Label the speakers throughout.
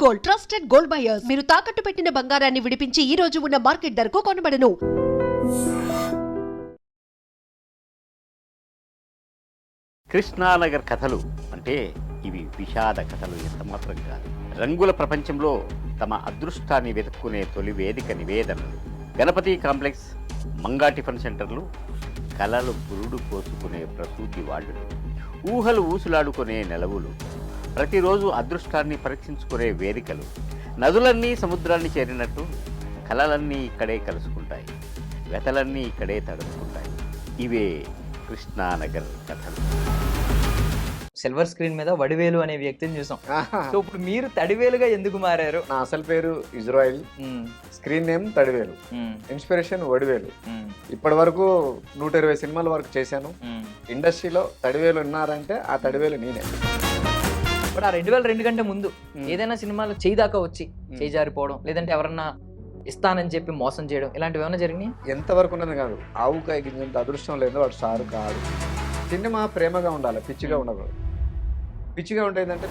Speaker 1: Gold, trusted gold buyers. మీరు తాకట్టు పెట్టిన బంగారాన్ని విడిపించి ఈ రోజు ఉన్న మార్కెట్ ధరకు కొనబడను.
Speaker 2: కృష్ణానగర్ కథలు అంటే ఇవి విషాద కథలు ఎంతమాత్రం కాదు. రంగుల ప్రపంచంలో తమ అదృష్టాన్ని వెతుక్కునే తొలి వేదిక నివేదనలు. గణపతి కాంప్లెక్స్, మంగా టిఫిన్ సెంటర్లు, కలలు పురుడు పోసుకునే ప్రసూతి వాళ్ళు, ఊహలు ఊసులాడుకునే నెలవులు, ప్రతిరోజు అదృష్టాన్ని పరీక్షించుకునే వేదికలు. నదులన్నీ సముద్రాన్ని చేరినట్టు కలలన్నీ ఇక్కడే కలుసుకుంటాయి, వెతలన్నీ ఇక్కడే తడుచుకుంటాయి. ఇవే కృష్ణానగర్ కథలు.
Speaker 3: సిల్వర్ స్క్రీన్ మీద వడివేలు అనే వ్యక్తిని చూసాం. సో ఇప్పుడు మీరు తడివేలుగా ఎందుకు మారారు?
Speaker 4: నా అసలు పేరు Israel, screen name Thadivelu, inspiration Vadivelu. ఇప్పటి వరకు 120 సినిమాల వరకు చేశాను. ఇండస్ట్రీలో తడివేలు ఉన్నారంటే ఆ తడివేలు నేనే.
Speaker 3: ఇప్పుడు ఆ 2002 కంటే ముందు ఏదైనా సినిమాలో చేయి దాకా వచ్చి చేయి జారిపోవడం, లేదంటే ఎవరన్నా ఇస్తానని చెప్పి మోసం చేయడం, ఇలాంటివి ఏమైనా జరిగినాయి?
Speaker 4: ఎంతవరకు ఉన్నది కాదు. ఆవు కాయకింత అదృష్టం లేదో వాడు సారు కాదు. సినిమా ప్రేమగా ఉండాలి, పిచ్చిగా ఉండకూడదు. పిచ్చిగా ఉంటే ఏంటంటే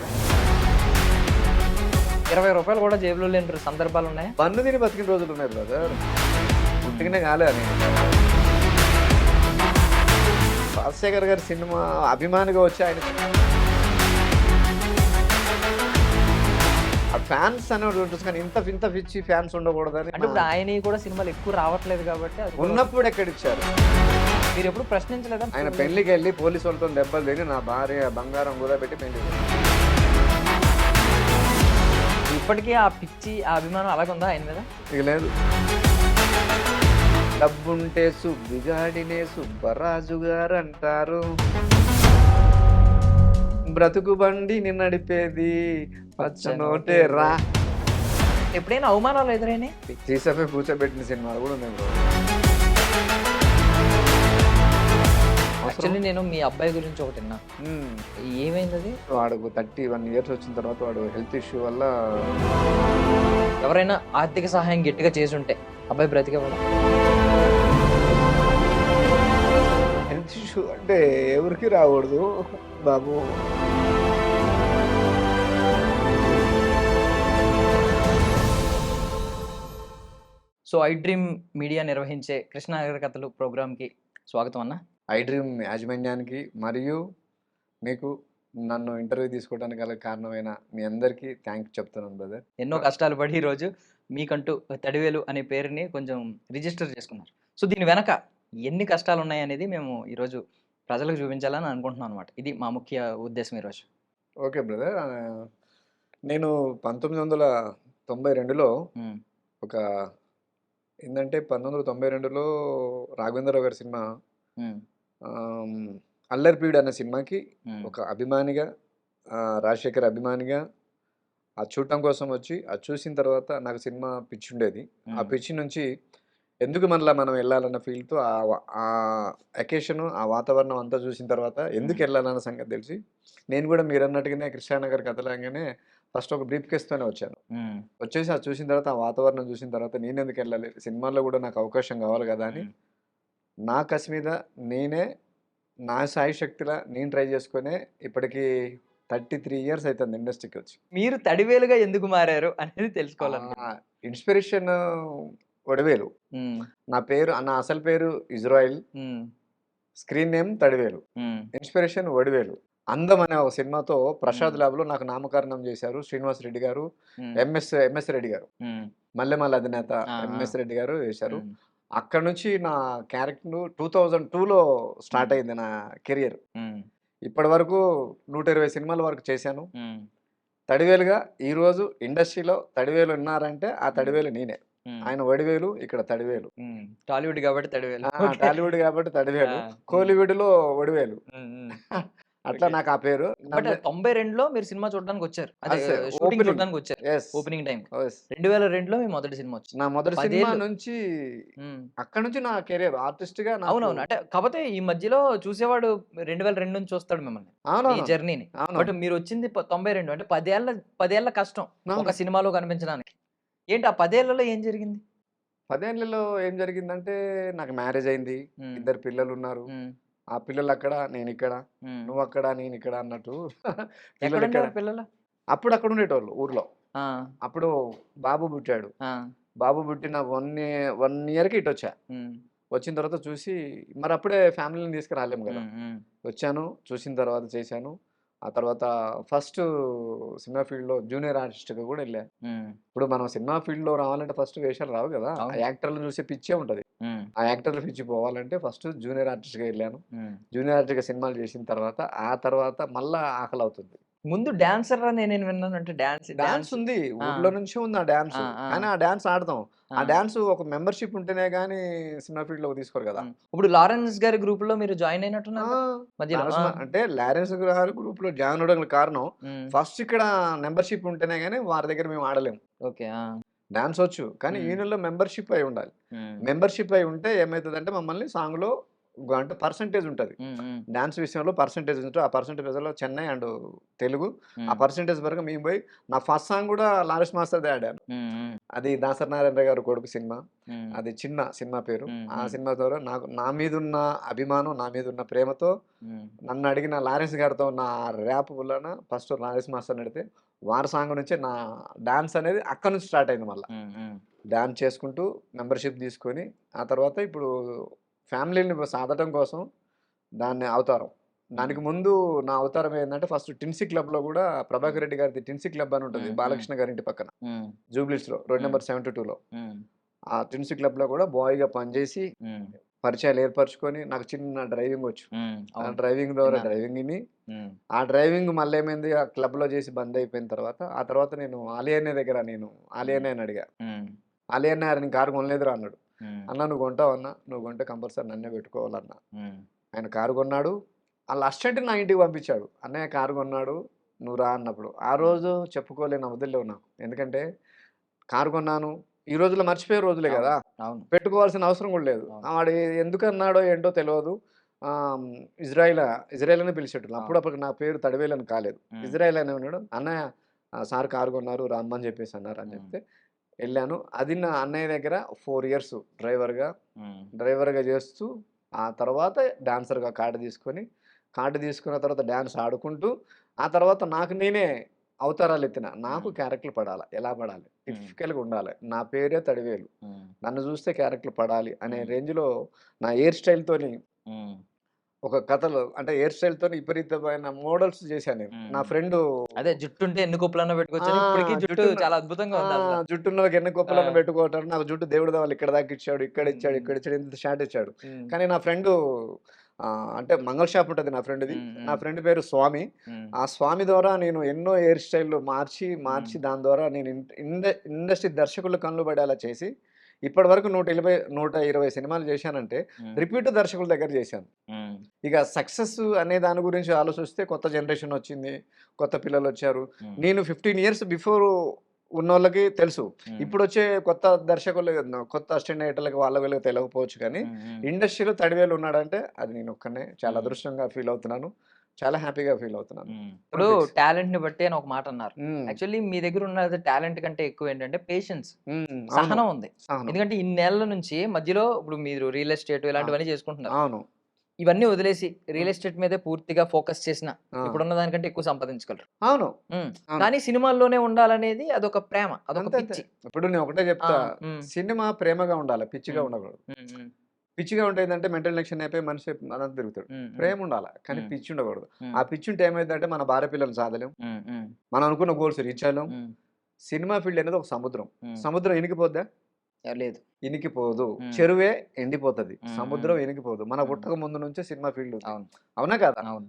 Speaker 3: 20 రూపాయలు కూడా జేబులో లేని సందర్భాలు ఉన్నాయా?
Speaker 4: పన్ను తిని బతికిన రోజులు ఉన్నాయి బ్రదర్. పుట్టికనే కాలే అని. రాజశేఖర్ గారి సినిమా అభిమానిగా వచ్చి ఆయన ఫ్యాన్స్ అనేవి ఉంటుంది, కానీ ఇంత పిచ్చి ఫ్యాన్స్ ఉండకూడదని.
Speaker 3: అంటే ఇప్పుడు ఆయన కూడా సినిమాలు ఎక్కువ రావట్లేదు కాబట్టి
Speaker 4: ఉన్నప్పుడు ఎక్కడిచ్చారు?
Speaker 3: మీరు ఎప్పుడు ప్రశ్నించలేదా?
Speaker 4: ఆయన పెళ్లికి వెళ్ళి పోలీసు వాళ్ళతో దెబ్బలు తిని నా భార్య బంగారం కూడా పెట్టి పెళ్లి.
Speaker 3: ఇప్పటికీ ఆ పిచ్చి ఆ అభిమానం అలాగే ఉందా ఆయన మీద?
Speaker 4: ఇక లేదు. డబ్బుంటే సుబ్బిగాడినే సుబ్బరాజు గారు అంటారు, బ్రతుకు బండిని నడిపేది పచ్చనోటే రా.
Speaker 3: ఎప్పుడైనా అవమానాలు ఎదురైనాయి?
Speaker 4: తీసమే కూర్చోబెట్టిన సినిమాలు కూడా ఉన్నాయి బ్రో.
Speaker 3: యాక్చువల్లీ నేను మీ అబ్బాయి గురించి ఒకటి విన్నా. ఏమైంది అది?
Speaker 4: వాడు 31 ఇయర్స్ వచ్చిన తర్వాత వాడు హెల్త్ ఇష్యూ వల్ల.
Speaker 3: ఎవరైనా ఆర్థిక సహాయం గట్టిగా చేసి ఉంటే అబ్బాయి బ్రతికేవాడు.
Speaker 4: హెల్త్ ఇష్యూ అంటే ఎవరికి రాకూడదు బాబు.
Speaker 3: సో ఐ డ్రీమ్ మీడియా నిర్వహించే కృష్ణానగర్ కథలు ప్రోగ్రామ్కి స్వాగతం అన్న.
Speaker 4: ఐ డ్రీమ్ యాజమాన్యానికి మరియు మీకు నన్ను ఇంటర్వ్యూ తీసుకోవడానికి గల కారణమైన మీ అందరికీ థ్యాంక్ చెప్తున్నాను బ్రదర్.
Speaker 3: ఎన్నో కష్టాలు పడి ఈరోజు మీకంటూ తడివేలు అనే పేరుని కొంచెం రిజిస్టర్ చేసుకున్నారు. సో దీని వెనక ఎన్ని కష్టాలు ఉన్నాయి అనేది మేము ఈరోజు ప్రజలకు చూపించాలని అనుకుంటున్నాం అనమాట. ఇది మా ముఖ్య ఉద్దేశం ఈరోజు.
Speaker 4: Okay brother. నేను 1992లో ఒక ఏంటంటే 1992లో రాఘవేంద్రరావు గారి సినిమా అల్లరిపీడు అనే సినిమాకి ఒక అభిమానిగా, రాజశేఖర్ అభిమానిగా అది చూడటం కోసం వచ్చి అది చూసిన తర్వాత నాకు సినిమా పిచ్చి ఉండేది. ఆ పిచ్చి నుంచి ఎందుకు మళ్ళీ మనం వెళ్ళాలన్న ఫీల్తో ఆ అకేషను ఆ వాతావరణం అంతా చూసిన తర్వాత ఎందుకు వెళ్ళాలన్న సంగతి తెలిసి నేను కూడా మీరు అన్నట్టుగానే కృష్ణానగర్ కథలాగానే ఫస్ట్ ఒక బ్రీఫ్ కేస్తోనే వచ్చాను. వచ్చేసి అది చూసిన తర్వాత ఆ వాతావరణం చూసిన తర్వాత నేను ఎందుకు వెళ్ళాలి, సినిమాల్లో కూడా నాకు అవకాశం కావాలి కదా అని నా కసి మీద నేనే నా సాయి శక్తిలా నేను ట్రై చేసుకునే ఇప్పటికి 33 ఇయర్స్ అవుతుంది ఇండస్ట్రీకి వచ్చి.
Speaker 3: మీరు తడివేలుగా ఎందుకు మారారు అనేది తెలుసుకోవాలి.
Speaker 4: ఇన్స్పిరేషన్ వడివేలు. నా అసలు పేరు Israel, screen name Thadivelu, inspiration Vadivelu. అందం అనే ఒక సినిమాతో ప్రసాద్ ల్యాబ్ లో నాకు నామకరణం చేశారు శ్రీనివాస్ రెడ్డి గారు, ఎంఎస్ రెడ్డి గారు, మల్లెమల్ల అధినేత ఎంఎస్ రెడ్డి గారు చేశారు. అక్కడ నుంచి నా క్యారెక్టర్ 2002లో స్టార్ట్ అయింది నా కెరియర్. ఇప్పటి వరకు 120 సినిమాల వరకు చేశాను. తడివేలుగా ఈరోజు ఇండస్ట్రీలో తడివేలు ఉన్నారంటే ఆ తడివేలు నేనే. ఆయన వడివేలు, ఇక్కడ తడివేలు.
Speaker 3: టాలీవుడ్ కాబట్టి తడివేలు,
Speaker 4: టాలీవుడ్ కాబట్టి తడివేలు, కోలీవుడ్ లో వడివేలు. అట్లా నాకు ఆ పేరు.
Speaker 3: 92లో మీరు సినిమా చూడడానికి వచ్చారు, షూటింగ్ చూడడానికి వచ్చారు. ఓపెనింగ్ టైం 2002లో మీ మొదటి సినిమా వచ్చింది.
Speaker 4: నా మొదటి సినిమా నుంచి అక్కడ నుంచి నా కెరీర్ ఆర్టిస్ట్ గా.
Speaker 3: అవునవును. అంటే కాకపోతే ఈ మధ్యలో చూసేవాడు 2002 నుంచి చూస్తాడు మిమ్మల్ని, ఈ జర్నీని. బట్ మీరు వచ్చింది 92. అంటే 10 ఏళ్ల కష్టం ఒక సినిమాలో కనిపించడానికి. ఏంటి ఆ 10 ఏళ్లలో ఏం జరిగింది?
Speaker 4: 10 ఏళ్లలో ఏం జరిగిందంటే నాకు మ్యారేజ్ అయింది, 2 పిల్లలు ఉన్నారు. ఆ పిల్లలు అక్కడ, నేను ఇక్కడ, నువ్వు అక్కడ నేను ఇక్కడ అన్నట్టు.
Speaker 3: పిల్లలు
Speaker 4: అప్పుడు అక్కడ ఉండేటోళ్ళు ఊర్లో.
Speaker 3: ఆ,
Speaker 4: అప్పుడు బాబు పుట్టాడు.
Speaker 3: ఆ,
Speaker 4: బాబు పుట్టిన 1 ఇయర్‌కి ఇటొచ్చా.
Speaker 3: ఉమ్,
Speaker 4: వచ్చిన తర్వాత చూసి మరి అప్పుడే ఫ్యామిలీని తీసుకురాలేము కదా!
Speaker 3: ఉమ్, ఉమ్,
Speaker 4: వచ్చాను, చూసిన తర్వాత చేశాను. ఆ తర్వాత ఫస్ట్ సినిమా ఫీల్డ్‌లో జూనియర్ ఆర్టిస్ట్‌గా కూడా ఎళ్ళా.
Speaker 3: ఉమ్,
Speaker 4: ఇప్పుడు మనం సినిమా ఫీల్డ్‌లో రావాలంటే ఫస్ట్ వేషాలు రావు కదా! ఆ
Speaker 3: అవును.
Speaker 4: యాక్టర్‌లను చూసే పిచ్చే ఉంటది.
Speaker 3: ఉమ్,
Speaker 4: ఆ యాక్టర్‌ల పిచ్చి పోవాలంటే ఫస్ట్ జూనియర్ ఆర్టిస్ట్‌గా ఎళ్ళాను.
Speaker 3: ఉమ్.
Speaker 4: జూనియర్ ఆర్టిస్ట్‌గా సినిమాలు చేసిన తర్వాత, ఆ తర్వాత మళ్ళా ఆకలవుతుంది.
Speaker 3: ముందు డాన్సర్ అని నేను విన్నాను. అంటే డాన్స్
Speaker 4: డాన్స్
Speaker 3: డాన్స్
Speaker 4: ఉంది.
Speaker 3: ఆ,
Speaker 4: ఊర్లో నుంచే ఉంది ఆ డాన్సు.
Speaker 3: ఆ, ఆ,
Speaker 4: కానీ ఆ డాన్స్ ఆడతాం.
Speaker 3: ఆ,
Speaker 4: ఆ డాన్సు ఒక మెంబర్‌షిప్ ఉంటేనే గాని సినిమా ఫీల్డ్‌లోకి తీసుకోరు కదా!
Speaker 3: ఉమ్. ఇప్పుడు లారెన్స్ గారి గ్రూప్ లో మీరు జాయిన్ అయినట్టున్నారు
Speaker 4: ఆ!
Speaker 3: కదా మధ్యలో.
Speaker 4: లారెన్స్ అంటే లారెన్స్ గారు గ్రూప్‌లో జాయిన్ అవ్వడానికి కారణం
Speaker 3: ఉమ్,
Speaker 4: ఫస్ట్ ఇక్కడ మెంబర్‌షిప్ ఉంటేనే గాని వారి దగ్గర మేము ఆడలేము.
Speaker 3: ఓకే.
Speaker 4: డాన్స్ వచ్చు. కానీ
Speaker 3: ఉమ్,
Speaker 4: ఈయనలో మెంబర్‌షిప్ అయి ఉండాలి.
Speaker 3: ఉమ్,
Speaker 4: మెంబర్‌షిప్ అయి ఉంటే ఏమైతదంటే మమ్మల్ని సాంగ్‌లో అంటే పర్సెంటేజ్ ఉంటది.
Speaker 3: ఉమ్, ఉమ్,
Speaker 4: డాన్స్ విషయంలో పర్సెంటేజ్ ఉంటది. ఆ పర్సెంటేజ్‌లో చెన్నై అండ్ తెలుగు. ఆ
Speaker 3: ఉమ్,
Speaker 4: పర్సెంటేజ్ వరకు మేము పోయి నా ఫస్ట్ సాంగ్ కూడా లారెన్స్ మాస్టర్‌దే ఆడాను.
Speaker 3: ఉమ్, ఉమ్,
Speaker 4: అది దాసరి నారాయణ గారి కొడుకు సినిమా.
Speaker 3: ఉమ్,
Speaker 4: అది చిన్న సినిమా పేరు.
Speaker 3: ఉమ్,
Speaker 4: ఆ
Speaker 3: ఉమ్,
Speaker 4: సినిమా ద్వారా నాకు నా మీదున్న అభిమానం, నా మీదున్న ప్రేమతో
Speaker 3: ఉమ్,
Speaker 4: నన్ను అడిగిన లారెన్స్ గారితో ఉన్న ఆ ర్యాప్ వలన ఫస్ట్ లారెన్స్ మాస్టర్‌ని అడిగితే వారి సాంగ్ నుంచే నా డాన్స్ అనేది అక్కడి నుంచి స్టార్ట్ అయింది మళ్ళా.
Speaker 3: ఉమ్, ఉమ్,
Speaker 4: డాన్స్ చేసుకుంటూ మెంబర్‌షిప్ తీసుకొని ఆ తర్వాత ఇప్పుడు ఫ్యామిలీని సాధటం కోసం దాన్ని అవతారం.
Speaker 3: ఉమ్,
Speaker 4: దానికి ముందు నా అవతారం ఏందంటే ఫస్ట్ టిన్సీ క్లబ్‌లో గూడా
Speaker 3: ఉమ్,
Speaker 4: ప్రభాకర్ రెడ్డి గారిది టిన్సీ క్లబ్ అని ఉంటది.
Speaker 3: ఉమ్, ఉమ్,
Speaker 4: బాలకృష్ణ గారి ఇంటి పక్కన.
Speaker 3: ఉమ్,
Speaker 4: జూబ్లీస్‌లో రోడ్
Speaker 3: ఉమ్,
Speaker 4: నంబర్ 72లో.
Speaker 3: ఉమ్,
Speaker 4: ఆ టిన్సీ క్లబ్‌లో గూడా బాయ్‌గా పనిచేసి
Speaker 3: ఉమ్,
Speaker 4: పరిచయాలు ఏర్పరచుకొని నాకు చిన్న డ్రైవింగ్ వచ్చు.
Speaker 3: ఉమ్,
Speaker 4: ఆ
Speaker 3: అవును,
Speaker 4: డ్రైవింగ్ ద్వారా
Speaker 3: విన్నాను.
Speaker 4: డ్రైవింగ్ ఇని
Speaker 3: ఉమ్,
Speaker 4: ఆ డ్రైవింగ్ మళ్ళేమైంది ఆ క్లబ్‌లో చేసి బంద్ అయిపోయిన తర్వాత, ఆ తర్వాత నేను ఆలీ
Speaker 3: ఉమ్,
Speaker 4: అన్నయ్యని అడిగా.
Speaker 3: ఉమ్,
Speaker 4: ఆలీ అన్నయ్య "నేను కారు కొనలేదురా" అన్నాడు.
Speaker 3: ఉమ్,
Speaker 4: "అన్న నువ్వు కొంటావా అన్న? నువ్వు కొంటే కంపల్సరీ నన్నే పెట్టుకోవాలన్నా."
Speaker 3: ఉమ్,
Speaker 4: ఆయన కారు కొన్నాడు. ఆళ్ళ అసిస్టెంట్‌ని నా ఇంటికి పంపించాడు. "అన్నయ్య కారు కొన్నాడు. నువ్వు రా" అన్నప్పుడు. ఆ
Speaker 3: ఉమ్,
Speaker 4: రోజు చెప్పుకోలేని అవధుల్లో నాకు. ఎందుకంటే కారు కొన్నాను. ఈ రోజుల్లో మర్చిపోయే రోజులే
Speaker 3: అవును,
Speaker 4: గదా!
Speaker 3: అవును,
Speaker 4: పెట్టుకోవాల్సిన అవసరం గూడా లేదు.
Speaker 3: అవును,
Speaker 4: వాడు ఎందుకన్నాడో ఏంటో తెలవదు. ఆహ్, ఇజ్రాయిల్ అనే పిలిచేటోళ్ళం.
Speaker 3: అవును,
Speaker 4: అప్పుడు నా పేరు తడివేలు అని కాలేదు.
Speaker 3: ఉమ్,
Speaker 4: ఇజ్రాయిల్ అనే ఉన్నాడు. "అన్నయ్య సార్ కారు కొన్నారు రమ్మని చెప్పేసి అన్నారు" అని
Speaker 3: ఉమ్,
Speaker 4: చెప్తే ఎళ్ళాను. అది నా అన్నయ్య దగ్గర 4 ఇయర్స్ డ్రైవర్‌గా,
Speaker 3: ఉమ్,
Speaker 4: డ్రైవర్‌గా చేస్తూ ఆ తర్వాత డాన్సర్‌గా కార్డ్ తీసుకున్న తర్వాత డాన్స్ ఆడుకుంటూ, ఆ తర్వాత నాకు నేనే అవతారాలెత్తిన. నాకు
Speaker 3: ఉమ్,
Speaker 4: క్యారెక్టర్ పడాల. ఎలా పడాలి?
Speaker 3: ఉమ్,
Speaker 4: టిపికల్‌గా ఉండాలి. నా పేరే తడివేలు.
Speaker 3: ఉమ్,
Speaker 4: నన్ను చూస్తే క్యారెక్టర్ పడాలి అనే
Speaker 3: ఉమ్,
Speaker 4: రేంజ్‌లో నా హెయిర్ స్టైల్‌తోని
Speaker 3: ఉమ్,
Speaker 4: ఒక కథలు అంటే హెయిర్ స్టైల్‌తోని విపరీతమైన మోడల్స్ చేశాను నేను. నా
Speaker 3: ఉమ్.
Speaker 4: ఫ్రెండు
Speaker 3: అదే జుట్టుంటే ఎన్ని కుప్పలన్నా
Speaker 4: ఆ!
Speaker 3: పెట్టుకోవచ్చని ఇప్పటికి జుట్టు
Speaker 4: జుట్టున్న
Speaker 3: చాలా అద్భుతంగా
Speaker 4: ఆ!
Speaker 3: ఉంది అసల.
Speaker 4: జుట్టున్నోళ్ళకి ఎన్ని
Speaker 3: ఆ!
Speaker 4: కుప్పలన్నా పెట్టుకోవటం. నాకు జుట్టు దేవుడి దయవల్ల ఇక్కడ దాకా ఇచ్చాడు,
Speaker 3: హ్మ్. హ్మ్.
Speaker 4: ఇంత షార్ట్ ఇచ్చాడు.
Speaker 3: హ్మ్.
Speaker 4: కానీ నా ఫ్రెండు అంటే మంగళ షాప్ ఉంటది నా ఫ్రెండ్‌ది.
Speaker 3: హ్మ్.
Speaker 4: నా
Speaker 3: హ్మ్.
Speaker 4: ఫ్రెండ్ పేరు స్వామి.
Speaker 3: హ్మ్.
Speaker 4: ఆ స్వామి ద్వారా నేను ఎన్నో హెయిర్ స్టైల్‌లు
Speaker 3: హ్మ్.
Speaker 4: మార్చి దాని ద్వారా నేను ఇండస్ట్రీ దర్శకుల కళ్ళు పడేలా చేసి ఇప్పటివరకు 120 సినిమాలు చేశానంటే
Speaker 3: హ్మ్.
Speaker 4: రిపీట్ దర్శకుల దగ్గర చేశాను.
Speaker 3: హ్మ్.
Speaker 4: ఇక సక్సెస్ అనే దాని గురించి ఆలోచిస్తే కొత్త జనరేషన్ వచ్చింది. కొత్త పిల్లలొచ్చారు.
Speaker 3: హ్మ్.
Speaker 4: నేను 15 ఇయర్స్ బిఫోర్ ఉన్నోళ్ళకి తెలుసు.
Speaker 3: హ్మ్.
Speaker 4: ఇప్పుడొచ్చే కొత్త దర్శకులు కొత్త అసిస్టెంట్ డైరెక్టర్‌లకి వాళ్ళకి వీళ్ళకి తెలవకపోవచ్చు కానీ,
Speaker 3: హ్మ్. హ్మ్.
Speaker 4: ఇండస్ట్రీలో తడివేలు ఉన్నాడంటే అది నేనొక్కడినే. చాలా
Speaker 3: హ్మ్.
Speaker 4: అదృష్టంగా ఫీల్ అవుతున్నాను. చాలా హ్యాపీగా ఫీల్ అవుతున్నాను.
Speaker 3: హ్మ్. ఇప్పుడు
Speaker 4: ఫిక్స్.
Speaker 3: టాలెంట్‌ని బట్టి అని ఒక మాట అన్నారు.
Speaker 4: హ్మ్.
Speaker 3: యాక్చువల్లీ మీ దగ్గర ఉన్నది టాలెంట్ కంటే ఎక్కువేంటంటే పేషెన్స్.
Speaker 4: హ్మ్. అవును.
Speaker 3: సహనం ఉంది.
Speaker 4: సహనం.
Speaker 3: ఎందుకంటే ఇన్నేళ్ల నుంచి మధ్యలో ఇప్పుడు మీరు రియల్ ఎస్టేట్
Speaker 4: ఆ!
Speaker 3: ఇలాంటివన్నీ చేసుకుంటున్నారు.
Speaker 4: అవును.
Speaker 3: ఇవన్నీ వదిలేసి రియల్
Speaker 4: హ్మ్.
Speaker 3: ఎస్టేట్ మీదే పూర్తిగా ఫోకస్ చేసినా
Speaker 4: ఆ!
Speaker 3: ఇప్పుడున్న దానికంటే ఎక్కువ సంపాదించగలరు.
Speaker 4: అవును.
Speaker 3: హ్మ్.
Speaker 4: అవును.
Speaker 3: కానీ సినిమాల్లోనే ఉండాలనేది అదొక ప్రేమ. అదొక
Speaker 4: అంతే.
Speaker 3: పిచ్చి.
Speaker 4: ఇప్పుడు నేను ఒకటే
Speaker 3: ఆ!
Speaker 4: చెప్తా.
Speaker 3: హ్మ్.
Speaker 4: సినిమా ప్రేమగా ఉండాలి. పిచ్చిగా
Speaker 3: హ్మ్.
Speaker 4: ఉండకూడదు.
Speaker 3: హ్మ్. హ్మ్.
Speaker 4: పిచ్చిగా ఉంటే ఏందంటే మెంటల్ టెన్షన్ అయిపోయి మనిషి అదంతా తిరుగుతాడు.
Speaker 3: హ్మ్. హ్మ్.
Speaker 4: ప్రేమ ఉండాల. కానీ
Speaker 3: హ్మ్.
Speaker 4: పిచ్చి ఉండకూడదు.
Speaker 3: హ్మ్.
Speaker 4: ఆ పిచ్చి ఉంటే ఏమైద్దంటే మన భార్య పిల్లల్ని సాధలేం.
Speaker 3: హ్మ్. హ్మ్.
Speaker 4: మనం అనుకున్న గోల్స్ రీచ్ అవ్వలేం.
Speaker 3: హ్మ్.
Speaker 4: సినిమా ఫీల్డ్ అనేది ఒక సముద్రం.
Speaker 3: హ్మ్.
Speaker 4: సముద్రం ఇనికిపోద్దా?
Speaker 3: లేదు.
Speaker 4: ఇనికిపోదు.
Speaker 3: హ్మ్.
Speaker 4: చెరువే ఎండిపోతది.
Speaker 3: హ్మ్. హ్మ్.
Speaker 4: సముద్రం ఇనికిపోదు. మన
Speaker 3: హ్మ్.
Speaker 4: పుట్టక ముందు నుంచే సినిమా ఫీల్డ్ ఉంది.
Speaker 3: అవును.
Speaker 4: అవునా కాదా?
Speaker 3: అవును.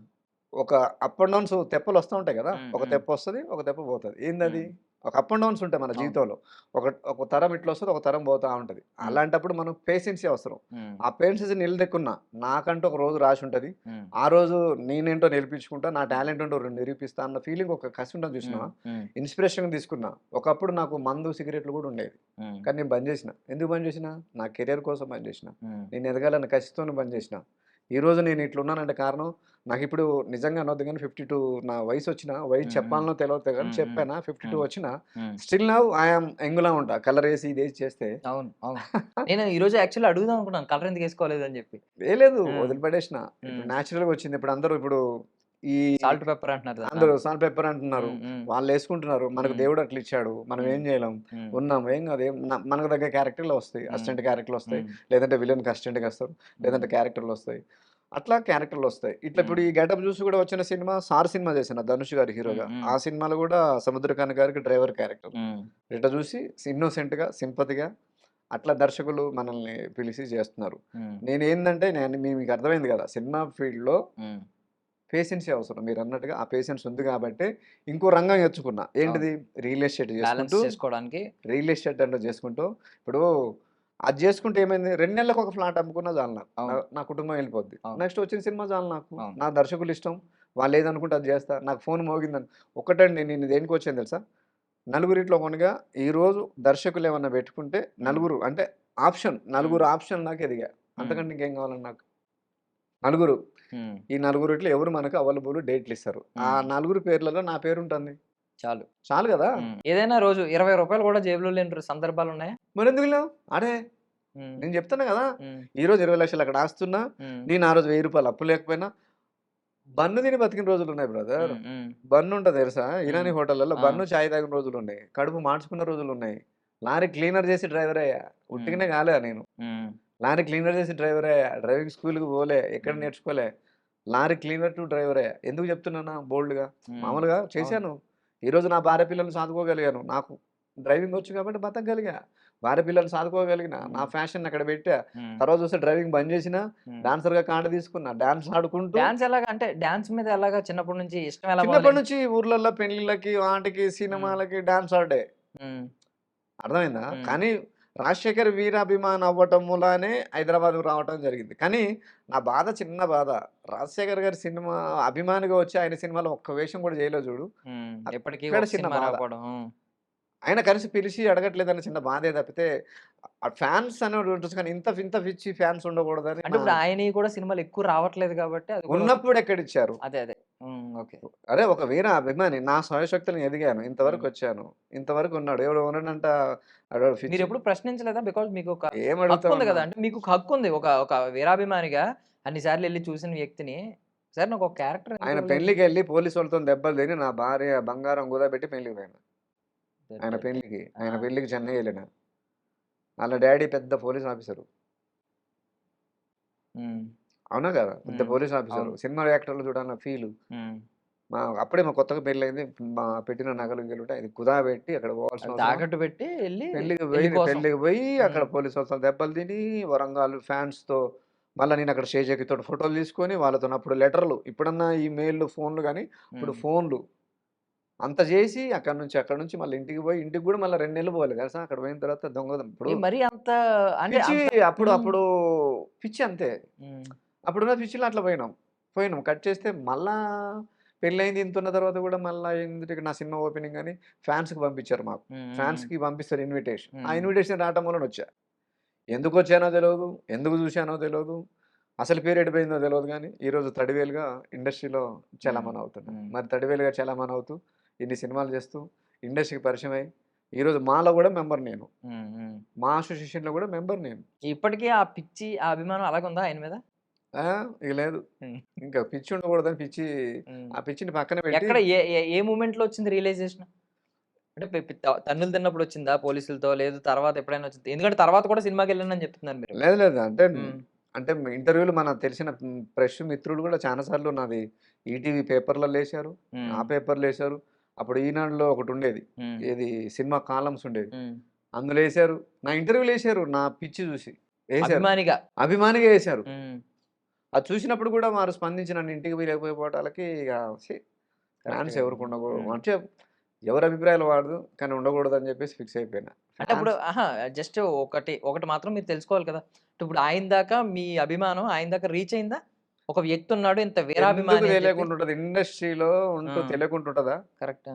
Speaker 4: ఒక అప్ అండ్ డౌన్స్ తెప్పలొస్తా ఉంటాయి గదా!
Speaker 3: హ్మ్.
Speaker 4: ఒక
Speaker 3: హ్మ్.
Speaker 4: తెప్పొస్తది. ఒక తెప్ప పోతది. ఏందది?
Speaker 3: హ్మ్.
Speaker 4: ఒక అప్ అండ్ డౌన్స్ ఉంటాయి మన
Speaker 3: అవును.
Speaker 4: జీవితంలో. ఒక ఒక తరం ఇట్లొస్తది. ఒక తరం పోతా ఉంటది.
Speaker 3: హ్మ్.
Speaker 4: అలాంటప్పుడు మనం పేషెన్సే అవసరం.
Speaker 3: హ్మ్.
Speaker 4: ఆ పేషెన్స్ నిలదెక్కున్నా నాకంటూ ఒక రోజు రాసుంటది.
Speaker 3: హ్మ్.
Speaker 4: ఆ రోజు నేనేంటో నిరూపించుకుంటా. నా
Speaker 3: హ్మ్.
Speaker 4: టాలెంట్ ఏంటో నిరూపిస్తా అన్న ఫీలింగ్ ఒక కసి ఉంటది
Speaker 3: హ్మ్.
Speaker 4: చూసినావా?
Speaker 3: హ్మ్.
Speaker 4: ఇన్‌స్పిరేషన్‌గా తీసుకున్నా. ఒకప్పుడు నాకు మందు, సిగరెట్‌లు గూడా ఉండేవి.
Speaker 3: హ్మ్.
Speaker 4: కానీ నేను బంద్ జేసిన. ఎందుకు బంద్ జేసినా? నా కెరియర్ కోసం బంద్ జేసినా.
Speaker 3: హ్మ్.
Speaker 4: నేను ఎదగాలన్న కసితోని బంద్ జేసినా. ఈరోజు నేను ఇట్లున్నానంటే కారణం నాకిప్పుడు నిజంగా అనొద్దు గానీ 52 నా వయసొచ్చినా వయసు
Speaker 3: హ్మ్. హ్మ్.
Speaker 4: చెప్పాలనో తెలవదు కానీ
Speaker 3: హ్మ్. హ్మ్.
Speaker 4: చెప్పానా 52
Speaker 3: హ్మ్.
Speaker 4: వచ్చినా
Speaker 3: హ్మ్.
Speaker 4: స్టిల్ నౌ ఐ యామ్ యంగ్‌లా ఉంటా. కలరేసి ఇదేసి చేస్తే
Speaker 3: అవును. అవును. నేను ఈరోజు యాక్చువల్లీ అడుగుదాం అనుకున్నాను. కలర్ ఎందుకు ఏసుకోలేదని జెప్పి.
Speaker 4: లేదు
Speaker 3: హ్మ్.
Speaker 4: వదిలిపడేసిన. ఇప్పుడు
Speaker 3: హ్మ్.
Speaker 4: నేచురల్‌గా వచ్చింది. ఇప్పుడు అందరూ ఈ
Speaker 3: సాల్ట్ పెప్పర్ అంటున్నారు దాన్ని.
Speaker 4: అందరూ సాల్ట్ పెప్పర్ అంటున్నారు, వాళ్ళు వేసుకుంటున్నారు. మనకు
Speaker 3: మ్మ్.
Speaker 4: దేవుడు అట్లా ఇచ్చాడు, మనం ఏం చేయలేం,
Speaker 3: మ్మ్.
Speaker 4: ఉన్నాం, ఏం కాదు, మనకు దగ్గర క్యారెక్టర్లు వస్తాయి, అసిస్టెంట్ క్యారెక్టర్లు వస్తాయి, లేదంటే విలన్కి అసిస్టెంట్గా వస్తారు, లేదంటే క్యారెక్టర్లు వస్తాయి, అట్లా క్యారెక్టర్లు వస్తాయి. ఇట్లా ఇప్పుడు ఈ గెటప్ చూసి కూడా వచ్చిన సినిమా సార్ సినిమా చేసిన ధనుష్ గారి హీరోగా. ఆ సినిమాలో కూడా సముద్రకాంత్ గారికి డ్రైవర్ క్యారెక్టర్. ఇట్లా చూసి ఇన్నోసెంట్గా సింపతిగా అట్లా దర్శకులు మనల్ని పిలిచి చేస్తున్నారు. నేనేందంటే మీకు అర్థమైంది కదా, సినిమా ఫీల్డ్లో పేషెన్సీ అవసరం. మీరు అన్నట్టుగా ఆ పేషెన్స్ ఉంది కాబట్టి ఇంకో రంగం ఎంచుకున్నా. ఏంటిది? రియల్ ఎస్టేట్
Speaker 3: బ్యాలెన్స్
Speaker 4: చేసుకుంటూ,
Speaker 3: చేసుకోవడానికి.
Speaker 4: రియల్ ఎస్టేట్ అంటే చేసుకుంటూ, ఇప్పుడు అది చేసుకుంటే ఏమైంది, 2 నెలలకు ఒక ఫ్లాట్ అమ్ముకున్నా చాలు నాకు,
Speaker 3: అవును.
Speaker 4: నా కుటుంబం వెళ్ళిపోద్ది.
Speaker 3: అవును.
Speaker 4: నెక్స్ట్ వచ్చిన సినిమా చాలు నాకు,
Speaker 3: అవును.
Speaker 4: నా దర్శకులు ఇష్టం, వాళ్ళు ఏదనుకుంటే అది చేస్తా. నాకు ఫోన్ మోగిందని ఒకటండి, నేను దేనికి వచ్చాను తెలుసా, నలుగురిట్లో కొనగా ఈరోజు దర్శకులు ఏమన్నా పెట్టుకుంటే నలుగురు అంటే నలుగురు ఆప్షన్ నాకు ఎదిగా. అంతకంటే ఇంకేం కావాలని నాకు నలుగురు. ఈ నలుగురిట్లో ఎవరు మనకు అవైలబుల్ డేట్లు ఇస్తారు, ఆ నలుగురు పేర్లలో నా పేరు ఉంటుంది,
Speaker 3: చాలు.
Speaker 4: చాలు కదా.
Speaker 3: ఏదైనా రోజు 20 రూపాయలు కూడా జేబులో లేని సందర్భాలు ఉన్నాయా?
Speaker 4: మరి ఎందుకు లేవు? అడే నేను చెప్తున్నా కదా, ఈ రోజు 20 లక్షలు అక్కడ ఆస్తున్నా, నేను ఆ రోజు 1000 రూపాయలు అప్పు లేకపోయినా బన్ను తిని బతికిన రోజులు ఉన్నాయి బ్రదర్. బన్ను ఉంటుంది తెలుసా, ఇరానీ హోటళ్లలో బన్ను చాయ్ తాగిన రోజులు ఉన్నాయి, కడుపు మార్చుకున్న రోజులు ఉన్నాయి, లారీ క్లీనర్ చేసి డ్రైవర్ అయ్యా, ఉట్టిగానే కాలే నేను, లారీ క్లీనర్ చేసి డ్రైవర్ అయ్యా, డ్రైవింగ్ స్కూల్కి పోలే, ఎక్కడ నేర్చుకోలే, లారీ క్లీనర్ టు డ్రైవర్ అయ్యా. ఎందుకు చెప్తున్నానా బోల్డ్గా, మామూలుగా చేశాను. ఈరోజు నా భార్య పిల్లల్ని సాదుకోగలిగాను, నాకు డ్రైవింగ్ వచ్చు కాబట్టి బతకగలిగా, భార్య పిల్లల్ని సాదుకోగలిగిన, నా ఫ్యాషన్ అక్కడ పెట్టా. తర్వాత చూస్తే డ్రైవింగ్ బంద్ చేసిన, డాన్సర్గా కాండ తీసుకున్నా, డాన్స్ ఆడుకుంటూ.
Speaker 3: డాన్స్ ఎలాగా, అంటే డాన్స్ మీద ఎలాగా చిన్నప్పటి నుంచి ఇష్టం ఎలా?
Speaker 4: చిన్నప్పటి నుంచి ఊర్లలో పెళ్లిళ్ళకి, వాటికి, సినిమాలకి డాన్స్ ఆడే. అర్థమైందా? కానీ రాజశేఖర్ వీరాభిమాన్ అవ్వటం మూలానే హైదరాబాద్కు రావటం జరిగింది. కానీ నా బాధ, చిన్న బాధ, రాజశేఖర్ గారి సినిమా అభిమానిగా వచ్చి ఆయన సినిమాలో ఒక్క వేషం కూడా చేయలేదు చూడు,
Speaker 3: ఎప్పటికీ
Speaker 4: అక్కడ
Speaker 3: ఒక
Speaker 4: చిన్న
Speaker 3: సినిమా
Speaker 4: బాధ.
Speaker 3: రాకపోవడం.
Speaker 4: ఆయన కలిసి పిలిచి అడగట్లేదని చిన్న బాధే తప్పితే, ఫ్యాన్స్ అనేవాడు ఉంటుంది కానీ ఇంత ఇంత పిచ్చి ఫ్యాన్స్ ఉండకూడదని.
Speaker 3: అంటే ఇప్పుడు ఆయన కూడా సినిమాలు ఎక్కువ రావట్లేదు కాబట్టి అది కూడా
Speaker 4: ఉన్నప్పుడు ఎక్కడిచ్చారు?
Speaker 3: అదే అదే. ఓకే.
Speaker 4: అరే ఒక వీర అభిమాని, నా స్వయశక్తులను ఎదిగాను, ఇంతవరకు వచ్చాను, ఇంతవరకు ఉన్నాడు, ఎవడు ఉన్నాడంట.
Speaker 3: మీరు ఎప్పుడు ప్రశ్నించలేదా? బికాజ్ మీకు ఒక హక్కు
Speaker 4: ఏమడుగుతా
Speaker 3: ఉంది కదా, అంటే మీకు ఒక హక్కు ఉంది, ఒక ఒక వీరాభిమానిగా అన్నిసార్లు వెళ్ళి చూసిన వ్యక్తిని, సార్ నాకు ఒక క్యారెక్టర్.
Speaker 4: ఆయన పెళ్లికి వెళ్ళి పోలీసు వాళ్ళతో దెబ్బలు తిని నా భార్య బంగారం కుదబెట్టి పెళ్లికి పోయినా. ఆయన పెళ్లికి చెన్నై వెళ్ళిన, వాళ్ళ డాడీ పెద్ద పోలీస్ ఆఫీసరు. అవునా కదా, పెద్ద పోలీస్ ఆఫీసరు. సినిమా యాక్టర్లు చూడాలన్న ఫీలు. అప్పుడే మా కొత్తగా పెళ్లి అయింది, మా పెట్టిన నగలు గెలుంటే అది కుదాబెట్టి అక్కడ పోవాల్సిన
Speaker 3: తాకట్టు పెట్టి వెళ్ళి
Speaker 4: పెళ్లికి పోయి అక్కడ పోలీసు వాళ్ళతో దెబ్బలు తిని, వరంగల్ ఫ్యాన్స్తో మళ్ళీ నేను అక్కడ స్టేజ్ ఎక్కితో ఫోటోలు తీసుకొని వాళ్ళతో, అప్పుడు లెటర్లు, ఇప్పుడన్నా ఈ మెయిల్లు ఫోన్లు, కానీ ఇప్పుడు ఫోన్లు అంత చేసి అక్కడ నుంచి మళ్ళీ ఇంటికి పోయి, ఇంటికి కూడా మళ్ళీ 2 నెలలు పోవాలి తెలుసా. అక్కడ పోయిన తర్వాత ఇప్పుడు
Speaker 3: మరి అంత అంటే
Speaker 4: పిచ్చి, అప్పుడు పిచ్చి అంతే. అప్పుడున్న పిచ్చిలో అట్లా పోయినాం కట్ చేస్తే. మళ్ళా పెళ్ళయింది, ఇంతున్న తర్వాత కూడా మళ్ళీ ఎందుకు నా సినిమా ఓపెనింగ్ అని ఫ్యాన్స్కి పంపించారు. మాకు ఫ్యాన్స్కి పంపిస్తారు ఇన్విటేషన్. ఆ ఇన్విటేషన్ రావటం వల్ల వచ్చా. ఎందుకు వచ్చానో తెలియదు, ఎందుకు చూశానో తెలియదు, అసలు పేరు ఎడిపోయిందో తెలియదు, కానీ ఈరోజు తడివేలుగా ఇండస్ట్రీలో చలామణి అవుతున్నాను. మరి తడివేలుగా చలామణి అవుతూ ఇన్ని సినిమాలు చేస్తూ ఇండస్ట్రీకి పరిచయం అయ్యి ఈరోజు మాలో కూడా మెంబర్ నేను, మా అసోసియేషన్లో కూడా మెంబర్ నేను.
Speaker 3: ఇప్పటికీ ఆ పిచ్చి, ఆ అభిమానం అలాగుందా ఆయన మీద?
Speaker 4: ఇక లేదు, ఇంకా పిచ్చి ఉండకూడదని పిచ్చి, ఆ పిచ్చిని పక్కన పెట్టి.
Speaker 3: ఎక్కడ ఏ మూమెంట్లో వచ్చింది రియలైజేషన్? అంటే తన్నులు తిన్నప్పుడు వచ్చిందా పోలీసులతో, లేదు తర్వాత ఎప్పుడైనా వచ్చింది? ఎందుకంటే తర్వాత కూడా సినిమాకి వెళ్ళానని చెప్తున్నారు మీరు.
Speaker 4: లేదు అంటే ఇంటర్వ్యూలు మన తెలిసిన ప్రెస్ మిత్రులు కూడా చాలా సార్లు నాది ఈటీవీ పేపర్లలో వేశారు, ఆ పేపర్లు వేశారు. అప్పుడు ఈనాడులో ఒకటి ఉండేది, ఏది సినిమా కాలమ్స్ ఉండేది, అందులో వేశారు, నా ఇంటర్వ్యూలు వేశారు, నా పిచ్చి చూసి అభిమానిగా వేశారు. అది చూసినప్పుడు కూడా వారు స్పందించి నన్ను ఇంటికి వెళ్ళకపోయేపోవటాలకి ఇక ఫ్యాన్స్ ఎవరికి ఉండకూడదు అంటే, ఎవరి అభిప్రాయాలు వాడదు, కానీ ఉండకూడదు అని చెప్పేసి ఫిక్స్ అయిపోయినా.
Speaker 3: అంటే ఇప్పుడు జస్ట్ ఒకటి మాత్రం మీరు తెలుసుకోవాలి కదా, ఇప్పుడు ఆయన దాకా మీ అభిమానం ఆయన దాకా రీచ్ అయిందా? ఒక వ్యక్తి ఉన్నాడు ఇంత వీరాభిమాని
Speaker 4: తెలియకుండా ఉంటుంది, ఇండస్ట్రీలో ఉంటూ తెలియకుండా ఉంటుందా?
Speaker 3: కరెక్ట్.